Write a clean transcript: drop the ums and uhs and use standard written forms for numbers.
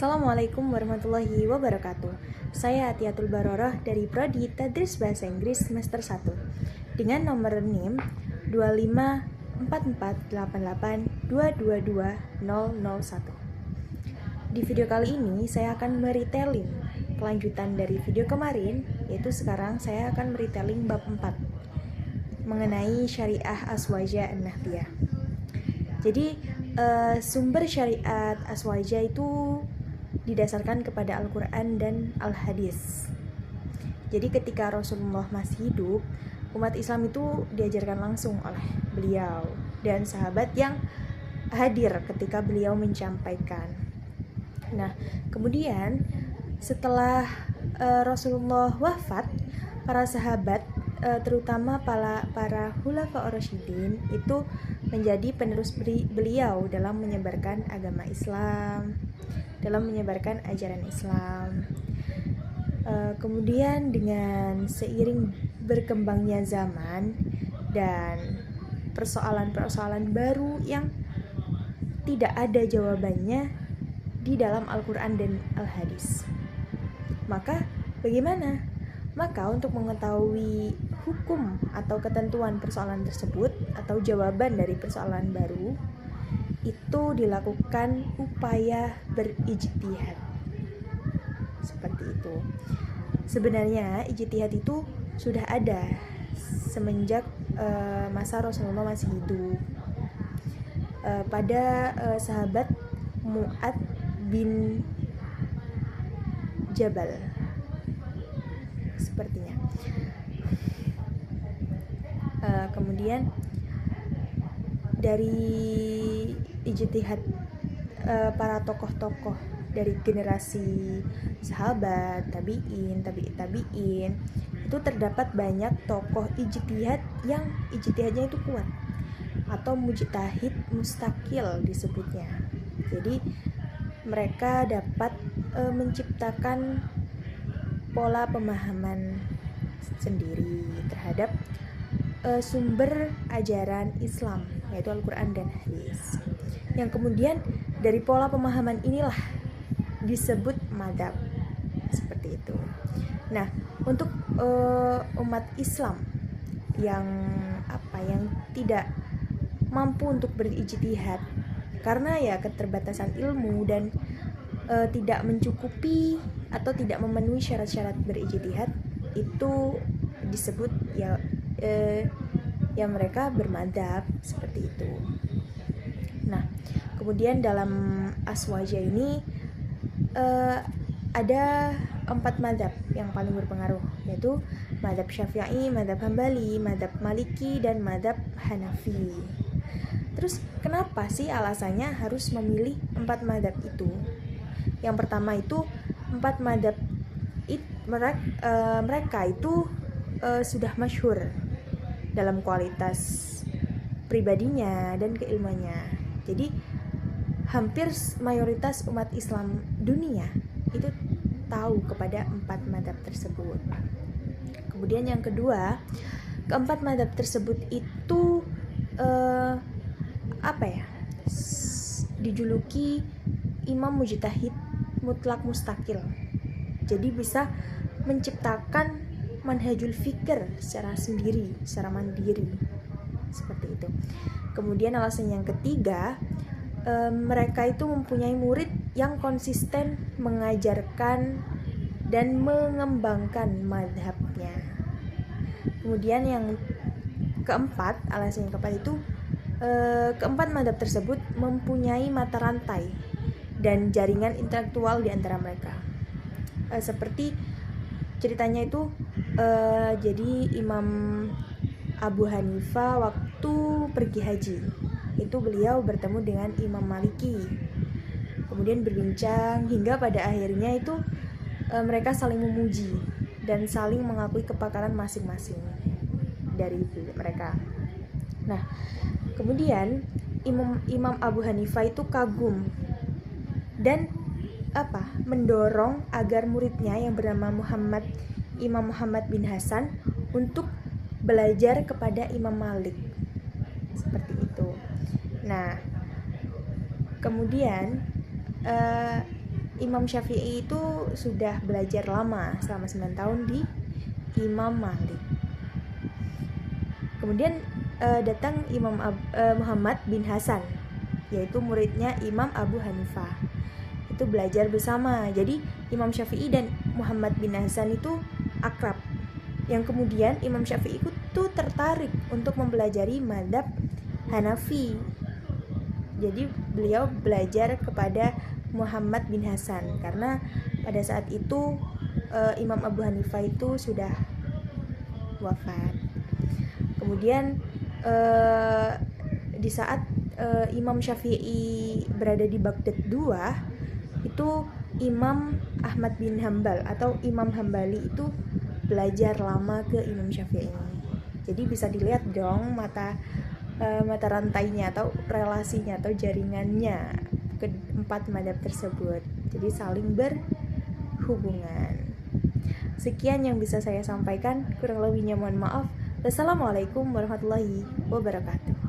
Assalamualaikum warahmatullahi wabarakatuh. Saya Atiatul Baroroh dari Prodi Tadris Bahasa Inggris semester 1 dengan nomor NIM 25448822201. Di video kali ini saya akan meretelling kelanjutan dari video kemarin, yaitu sekarang saya akan meretelling bab 4 mengenai syariah Azwajah An-Nahdiyah. Jadi sumber syariat Azwajah itu didasarkan kepada Al-Quran dan Al-Hadis. Jadi ketika Rasulullah masih hidup, umat Islam itu diajarkan langsung oleh beliau dan sahabat yang hadir ketika beliau menyampaikan. Nah, kemudian setelah Rasulullah wafat, para sahabat terutama para Khulafa Ar-Rasyidin itu menjadi penerus beliau dalam menyebarkan agama Islam, dalam menyebarkan ajaran Islam. Kemudian dengan seiring berkembangnya zaman dan persoalan-persoalan baru yang tidak ada jawabannya di dalam Al-Quran dan Al-Hadis, maka bagaimana? Maka untuk mengetahui hukum atau ketentuan persoalan tersebut atau jawaban dari persoalan baru, itu dilakukan upaya berijtihad. Seperti itu. Sebenarnya ijtihad itu sudah ada semenjak masa Rasulullah masih hidup. Pada sahabat Mu'ad bin Jabal sepertinya. Kemudian dari ijtihad para tokoh-tokoh dari generasi sahabat, tabi'in itu terdapat banyak tokoh ijtihad yang ijtihadnya itu kuat atau mujtahid mustakil disebutnya. Jadi mereka dapat menciptakan pola pemahaman sendiri terhadap sumber ajaran Islam, yaitu Al-Quran dan Hadis, yang kemudian dari pola pemahaman inilah disebut madhab. Seperti itu. Nah, untuk umat Islam yang tidak mampu untuk berijtihad karena ya keterbatasan ilmu dan tidak mencukupi atau tidak memenuhi syarat-syarat berijtihad, itu disebut ya mereka bermadzhab seperti itu. Nah, kemudian dalam Azwajah ini ada 4 madzhab yang paling berpengaruh, yaitu madzhab Syafi'i, madzhab Hambali, madzhab Maliki, dan madzhab Hanafi. Terus kenapa sih alasannya harus memilih 4 madzhab itu? Yang pertama itu 4 madzhab mereka itu sudah masyhur dalam kualitas pribadinya dan keilmuannya. Jadi hampir mayoritas umat Islam dunia itu tahu kepada 4 madzhab tersebut. Kemudian yang kedua, keempat madzhab tersebut itu dijuluki imam mujtahid mutlak mustakil. Jadi bisa menciptakan manhajul fikr secara sendiri, secara mandiri. Seperti itu. Kemudian alasan yang ketiga, mereka itu mempunyai murid yang konsisten mengajarkan dan mengembangkan madhabnya. Kemudian yang keempat, alasan yang keempat itu keempat madhab tersebut mempunyai mata rantai dan jaringan intelektual di antara mereka. Seperti ceritanya itu, jadi Imam Abu Hanifah waktu pergi haji, itu beliau bertemu dengan Imam Maliki, kemudian berbincang hingga pada akhirnya itu mereka saling memuji dan saling mengakui kepakaran masing-masing dari mereka. Nah, kemudian Imam Abu Hanifah itu kagum dan mendorong agar muridnya yang bernama Imam Muhammad bin Hasan untuk belajar kepada Imam Malik. Seperti itu. Nah, kemudian Imam Syafi'i itu sudah belajar lama selama 9 tahun di Imam Malik. Kemudian datang Muhammad bin Hasan, yaitu muridnya Imam Abu Hanifah. Itu belajar bersama. Jadi Imam Syafi'i dan Muhammad bin Hasan itu akrab. Yang kemudian Imam Syafi'i itu tertarik untuk mempelajari mazhab Hanafi. Jadi beliau belajar kepada Muhammad bin Hasan karena pada saat itu Imam Abu Hanifah itu sudah wafat. Kemudian di saat Imam Syafi'i berada di Baghdad II, itu Imam Ahmad bin Hambal atau Imam Hambali itu belajar lama ke Imam Syafi'i. Jadi bisa dilihat dong mata rantainya atau relasinya atau jaringannya keempat mazhab tersebut. Jadi saling berhubungan. Sekian yang bisa saya sampaikan, kurang lebihnya mohon maaf. Wassalamualaikum warahmatullahi wabarakatuh.